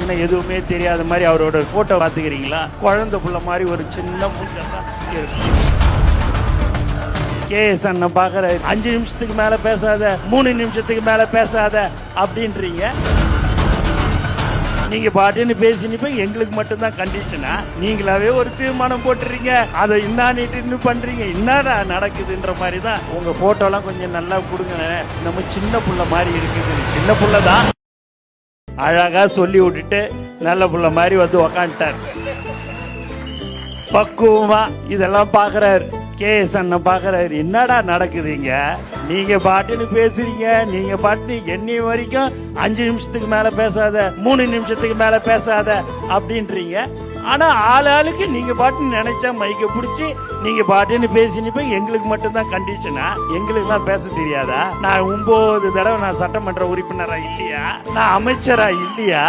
பத்தின எதுவுமே தெரியாத மாதிரி அவரோட போட்டோ பாத்துக்கிறீங்களா? குழந்தை புள்ள மாதிரி ஒரு சின்ன புள்ள தான் இருக்கு. கேஎஸ் அண்ணன் பாக்குற 5 நிமிஷத்துக்கு மேல பேசாத, 3 நிமிஷத்துக்கு மேல பேசாத அப்படின்றீங்க. நீங்க பாட்டுன்னு பேசினிப்ப எங்களுக்கு மட்டும்தான் கண்டிஷனா? நீங்களாவே ஒரு தீர்மானம் போட்டுறீங்க, அதை இன்னான்னு பண்றீங்க. என்னடா நடக்குதுன்ற மாதிரி தான். உங்க போட்டோ எல்லாம் கொஞ்சம் நல்லா கொடுங்க. நம்ம சின்ன புள்ள மாதிரி இருக்குது. சின்ன புள்ளதான் அழகா சொல்லி விட்டுட்டு நல்ல புள்ள மாதிரி வந்து உக்காந்துட்டார். பக்குவமா இதெல்லாம் பாக்குறாரு. கேஎஸ் அண்ணன் பாக்குறாரு, என்னடா நடக்குதுங்க? நீங்க பாட்டுன்னு பேசுறீங்க, நீங்க பாட்டுன்னு என்னைய வரைக்கும் 5 நிமிஷத்துக்கு மேல பேசாத, 3 நிமிஷத்துக்கு மேல பேசாத அப்படின்றீங்க. ஆனா ஆளுக்கு நீங்க பாட்டுன்னு நினைச்சா மைக்க பிடிச்சி நீங்க பாட்டுன்னு பேசினிப்ப எங்களுக்கு மட்டும்தான் கண்டிஷனா? எங்களுக்கு எல்லாம் பேச தெரியாதா? நான் 9 தடவை நான் சட்டமன்ற உறுப்பினரா இல்லையா? நான் அமைச்சரா இல்லையா?